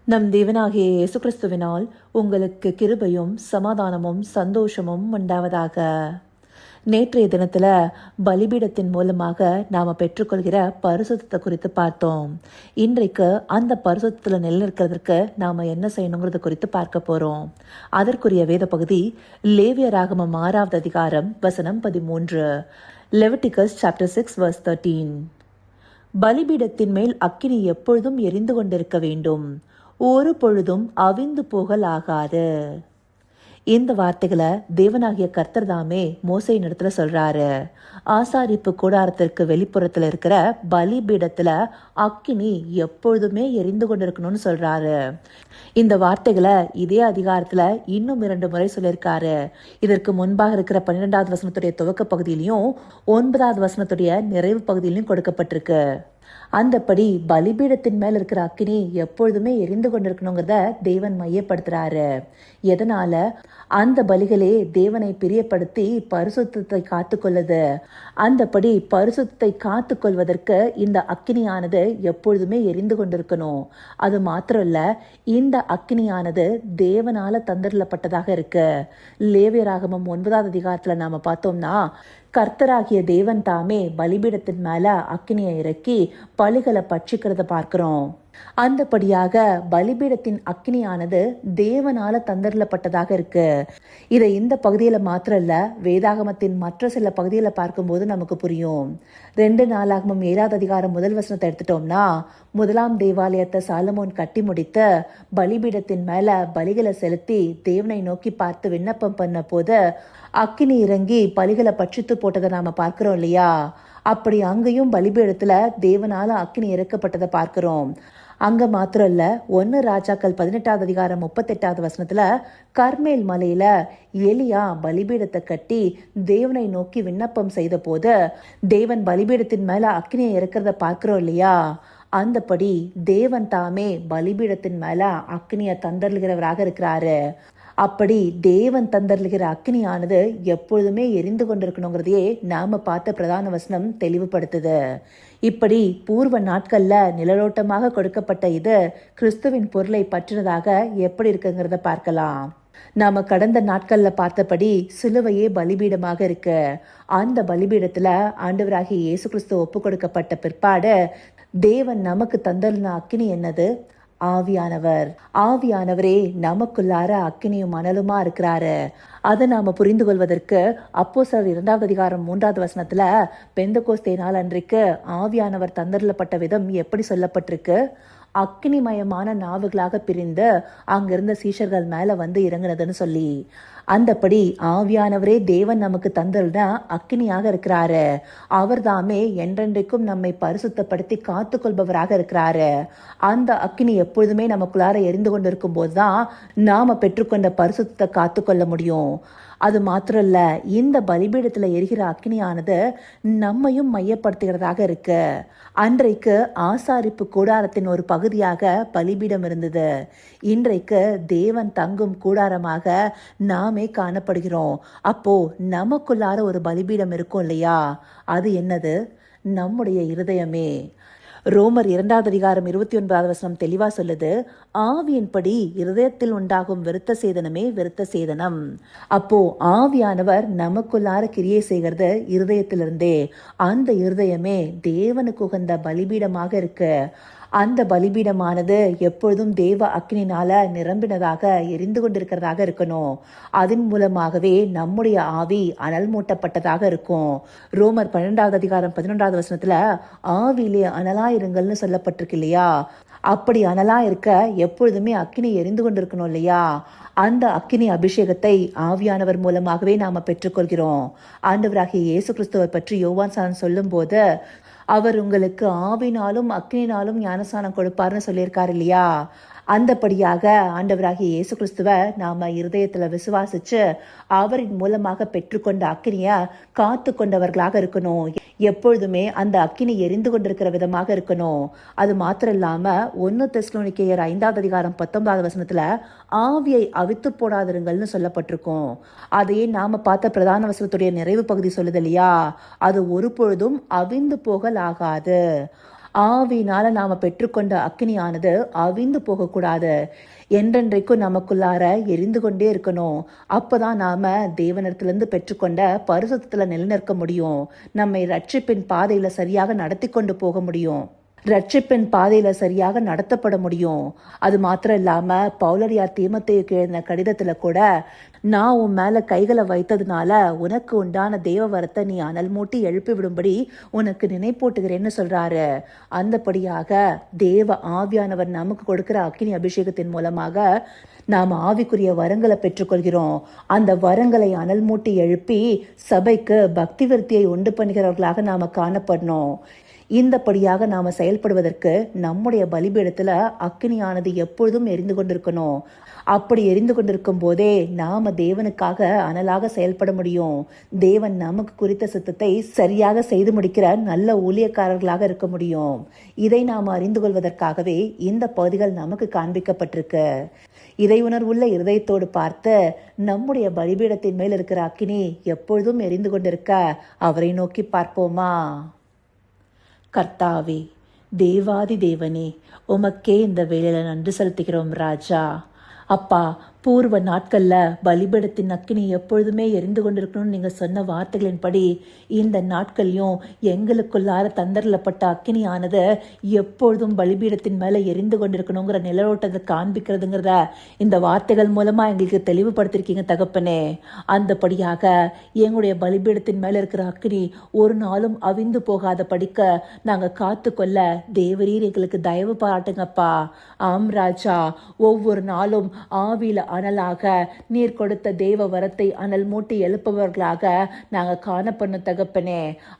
நம் தேவனாகிய இயேசு கிறிஸ்துவினால் உங்களுக்கு கிருபையும் சமாதானமும் சந்தோஷமும் உண்டாவதாக. நேற்றைய தினத்துல பலிபீடத்தின் மூலமாக நாம பெற்றுக்கொள்கிற பரிசுத்தத்தை குறித்து பார்த்தோம். இன்றைக்கு அந்த பரிசுத்தத்துல நிலைநிற்கிறதுக்கு நாம என்ன செய்யணுங்கிறது குறித்து பார்க்க போறோம். அதற்குரிய வேத பகுதி லேவியராகமம் 6வது அதிகாரம் வசனம் 13. Leviticus chapter 6 verse 13. பலிபீடத்தின் மேல் அக்கினி எப்பொழுதும் எரிந்து கொண்டிருக்க வேண்டும், ஒரு பொழுதும் அவிந்து போகலாகாது. இந்த வார்த்தைகளை தேவனாகிய கர்த்தர் தாமே மோசேயின் இடத்துல சொல்றாரு. ஆசாரிப்பு கூடாரத்திற்கு வெளிப்புறத்துல இருக்கிற பலிபீடத்துல அக்கினி எப்பொழுதுமே எரிந்து கொண்டிருக்கணும்னு சொல்றாரு. இந்த வார்த்தைகளை இதே அதிகாரத்துல இன்னும் 2 முறை சொல்லியிருக்காரு. இதற்கு முன்பாக இருக்கிற 12வது வசனத்துடைய துவக்க பகுதியிலையும் 9வது வசனத்துடைய நிறைவு பகுதியிலையும் கொடுக்கப்பட்டிருக்கு. அந்தபடி பலிபீடத்தின் மேல இருக்கிற அக்கினி எப்பொழுதுமே எரிந்து கொண்டிருக்கணுங்கிறத தேவன் மையப்படுத்துறாரு. எதனால? அந்த பலிகளே தேவனை பிரியப்படுத்தி பரிசுத்தத்தை காத்து கொள்ளுது. அந்தபடி பரிசுத்தத்தை காத்து கொள்வதற்கு இந்த அக்கினியானது எப்பொழுதுமே எரிந்து கொண்டிருக்கணும். அது மாத்திரம் இல்ல, இந்த அக்கினியானது தேவனால தந்தரப்பட்டதாக இருக்கு. லேவியராகமம் 9வது அதிகாரத்துல நாம பார்த்தோம்னா, கர்த்தராகிய தேவன் தாமே பலிபீடத்தின் மேல அக்கினியை இறக்கி பலிகளை பட்சிக்கிறத பார்க்கிறோம். அந்தபடியாக பலிபீடத்தின் அக்கினியானது தேவனால தந்தரப்பட்டதாக இருக்கு. இதை இந்த பகுதியில மாத்திரம் இல்ல, வேதாகமத்தின் மற்ற சில பகுதியில பார்க்கும்போது நமக்கு புரியும். 2 நாளாகமம் 7வது அதிகாரம் 1 வசனத்தை எடுத்துட்டோம்னா, 1ஆம் தேவாலயத்தை சாலமோன் கட்டி முடித்து பலிபீடத்தின் மேல பலிகளை செலுத்தி தேவனை நோக்கி பார்த்து விண்ணப்பம் பண்ண போது அக்கினி இறங்கி பலிகளை பட்சித்து போட்டதை நாம பார்க்கிறோம் இல்லையா? அப்படி அங்கேயும் பலிபீடத்துல தேவனால அக்கினி இறக்கப்பட்டதை பார்க்கிறோம். அங்க மாத்திரம் இல்ல, 1 ராஜாக்கள் 18வது அதிகாரம் 38வது வசனத்துல கர்மேல் மலையில எலியா பலிபீடத்தை கட்டி தேவனை நோக்கி விண்ணப்பம் செய்த போது தேவன் பலிபீடத்தின் மேல அக்கினியை இறக்கிறத பார்க்கிறோம் இல்லையா? அந்தபடி தேவன் தாமே பலிபீடத்தின் மேல அக்கினியை தந்தருகிறவராக இருக்கிறாரு. அப்படி தேவன் தந்தருகிற அக்கினியானது எப்பொழுதுமே எரிந்து கொண்டிருக்கணுங்கிறதையே நாம பார்த்த பிரதான வசனம் தெளிவுபடுத்துது. இப்படி பூர்வ நாட்கள்ல நிழலோட்டமாக கொடுக்கப்பட்ட இது கிறிஸ்துவின் பொருளை பற்றினதாக எப்படி இருக்குங்கிறத பார்க்கலாம். நாம கடந்த நாட்கள்ல பார்த்தபடி சிலுவையே பலிபீடமாக இருக்கு. அந்த பலிபீடத்துல ஆண்டவராகிய இயேசு கிறிஸ்து ஒப்பு கொடுக்கப்பட்ட பிற்பாடு தேவன் நமக்கு தந்தருன அக்கினி என்னது? ஆவியானவர். ஆவியானவரே நமக்குள்ளார அக்கினியும் மணலுமா இருக்கிறாரு. அதை நாம புரிந்து கொள்வதற்கு அப்போஸ்தலர் 2வது அதிகாரம் 3வது வசனத்துல பெந்தெகோஸ்தே நாள் அன்றைக்கு ஆவியானவர் தந்தரப்பட்ட விதம் எப்படி சொல்லப்பட்டிருக்கு? அக்கினிமயமான நாவுகளாக பிரிந்து அங்கிருந்த சீஷர்கள் மேல வந்து இறங்குனதுன்னு சொல்லி. அந்தபடி ஆவியானவரே தேவன் நமக்கு தந்தல்னா அக்கினியாக இருக்கிறாரு. அவர் தாமே என்றென்றைக்கும் நம்மை பரிசுத்தப்படுத்தி காத்து கொள்பவராக இருக்கிறாரு. அந்த அக்கினி எப்பொழுதுமே நமக்குள்ளார எரிந்து கொண்டிருக்கும் போதுதான் நாம பெற்றுக்கொண்ட பரிசுத்தத்தை காத்து கொள்ள முடியும். அது மாத்திரம் இல்ல, இந்த பலிபீடத்துல எரிகிற அக்கினியானது நம்மையும் மையப்படுத்துகிறதாக இருக்கு. அன்றைக்கு ஆசாரிப்பு கூடாரத்தின் ஒரு பகுதியாக பலிபீடம் இருந்தது. இன்றைக்கு தேவன் தங்கும் கூடாரமாக நாமே காணப்படுகிறோம். அப்போ நமக்குள்ளார ஒரு பலிபீடம் இருக்கும் இல்லையா? அது என்னது? நம்முடைய இருதயமே. ரோமர் 2வது அதிகாரம் 29வது வசனம் தெளிவா சொல்லுது, ஆவியின்படி இருதயத்தில் உண்டாகும் விருத்த சேதனமே விருத்த சேதனம். அப்போ ஆவியானவர் நமக்குள்ளார கிரியை செய்கிறது இருதயத்திலிருந்தே. அந்த இருதயமே தேவனுக்கு உகந்த பலிபீடமாக இருக்கு. அந்த பலிபீடமானது எப்பொழுதும் தேவ அக்கினினால நிரம்பினதாக எரிந்து கொண்டிருக்கிறதாக இருக்கணும். அதன் மூலமாகவே நம்முடைய ஆவி அனல் மூட்டப்பட்டதாக இருக்கும். ரோமர் 12வது அதிகாரம் 11வது வசனத்துல ஆவியிலே அனலாயிருங்கள்னு சொல்லப்பட்டிருக்கு இல்லையா? அப்படி அனலா இருக்க எப்பொழுதுமே அக்கினி எரிந்து கொண்டிருக்கணும் இல்லையா? அந்த அக்கினி அபிஷேகத்தை ஆவியானவர் மூலமாகவே நாம பெற்றுக்கொள்கிறோம். ஆண்டவராகிய இயேசு கிறிஸ்துவை பற்றி யோவான் சாணன் சொல்லும் போது அவர் உங்களுக்கு ஆவினாலும் அக்கினினாலும் ஞானஸ்நானம் கொடுப்பார்னு சொல்லியிருக்காரு இல்லையா? அந்தபடியாக ஆண்டவராகிய இயேசு கிறிஸ்துவை நாம இருதயத்துல விசுவாசிச்சு அவரின் மூலமாக பெற்றுக்கொண்ட அக்கினிய காத்து கொண்டவர்களாக இருக்கணும். எப்பொழுதுமே அந்த அக்கினி எரிந்து கொண்டிருக்கிற விதமாக இருக்கணும். அது மாத்திரம் இல்லாம 1 தெசலோனிக்கேயர் 5வது அதிகாரம் 19வது வசனத்துல ஆவியை அவித்து போடாதிருங்கள்னு சொல்லப்பட்டிருக்கும். அதையே நாம பார்த்த பிரதான வசனத்துடைய நிறைவு பகுதி சொல்லுது இல்லையா? அது ஒரு பொழுதும் அவிந்து போகலாகாது. ஆவியினால நாம பெற்றுக்கொண்ட அக்கினியானது அவிந்து போகக்கூடாது, என்றென்றைக்கும் நமக்குள்ளார எரிந்து கொண்டே இருக்கணும். அப்பதான் நாம தேவனிடத்திலிருந்து பெற்றுக்கொண்ட பரிசுத்தத்துல நிலைநிற்க முடியும். நம்மை ரட்சிப்பின் பாதையில சரியாக நடத்தி கொண்டு போக முடியும். ரட்சிப்பின் பாதையில சரியாக நடத்தப்பட முடியும். அது மாத்திரம் இல்லாம பவுலடியார் தீமோத்தேயுக்கு எழுதின கடிதத்துல கூட, நான் உன் மேல கைகளை வைத்ததுனால உனக்கு உண்டான தேவ வரத்தை நீ அனல் மூட்டி எழுப்பி விடும்படி உனக்கு நினைப்பூட்டுகிறேன்னு சொல்றாரு. அந்தபடியாக தேவ ஆவியானவர் நமக்கு கொடுக்கிற அக்கினி அபிஷேகத்தின் மூலமாக நாம் ஆவிக்குரிய வரங்களை பெற்றுக்கொள்கிறோம். அந்த வரங்களை அனல் மூட்டி எழுப்பி சபைக்கு பக்தி விருத்தியை உண்டு பண்ணுகிறவர்களாக நாம காணப்படணும். இந்தபடியாக நாம செயல்படுவதற்கு நம்முடைய பலிபீடத்துல அக்கினியானது எப்பொழுதும் எரிந்து கொண்டிருக்கணும். அப்படி எரிந்து கொண்டிருக்கும் போதே நாம தேவனுக்காக அனலாக செயல்பட முடியும். தேவன் நமக்கு குறித்த சித்தத்தை சரியாக செய்து முடிக்கிற நல்ல ஊழியக்காரர்களாக இருக்க முடியும். இதை நாம் அறிந்து கொள்வதற்காகவே இந்த பகுதிகள் நமக்கு காண்பிக்கப்பட்டிருக்கு. இதை உணர்வுள்ள இருதயத்தோடு பார்த்து நம்முடைய பலிபீடத்தின் மேல் இருக்கிற அக்கினி எப்பொழுதும் எரிந்து கொண்டிருக்க அவரை நோக்கி பார்ப்போமா? கர்த்தாவே, தேவாதி தேவனே, உமக்கே இந்த வேளையில நன்றி செலுத்துகிறோம் ராஜா. அப்பா, பூர்வ நாட்கள்ல பலிபீடத்தின் அக்கினி எப்பொழுதுமே எரிந்து கொண்டிருக்கணும்னு நீங்க சொன்ன வார்த்தைகளின்படி இந்த நாட்களையும் எங்களுக்குள்ளார தந்தரப்பட்ட அக்கினியானது எப்பொழுதும் பலிபீடத்தின் மேல எரிந்து கொண்டிருக்கணுங்கிற நிலவோட்டத்தை காண்பிக்கிறதுங்கிறத இந்த வார்த்தைகள் மூலமா எங்களுக்கு தெளிவுபடுத்திருக்கீங்க தகப்பனே. அந்தபடியாக எங்களுடைய பலிபீடத்தின் மேல இருக்கிற அக்கினி ஒரு நாளும் அவிந்து போகாத படிக்க நாங்க காத்து கொள்ள தேவரீர் எங்களுக்கு தயவு பாராட்டுங்கப்பா. ஆம் ராஜா, ஒவ்வொரு நாளும் ஆவியில அனலாக நீர் கொடுத்த தேவ வரத்தை அனல் மூட்டி எழுப்பவர்களாக நாங்கள் காணப்படும் தகப்பனே.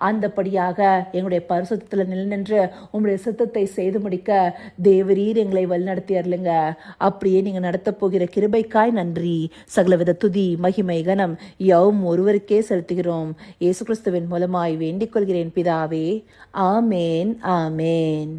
அந்தபடியாக எங்களுடைய பரிசுத்தத்தில் நின்று உங்களுடைய சித்தத்தை செய்து முடிக்க தேவரீர் எங்களை வழிநடத்தி அருளுங்க. அப்படியே நீங்க நடத்த போகிற கிருபைக்காய் நன்றி. சகலவித துதி மகிமை கனம் யாவும் ஒருவருக்கே செலுத்துகிறோம். இயேசு கிறிஸ்துவின் மூலமாய் வேண்டிக் கொள்கிறேன் பிதாவே. ஆமேன், ஆமேன்.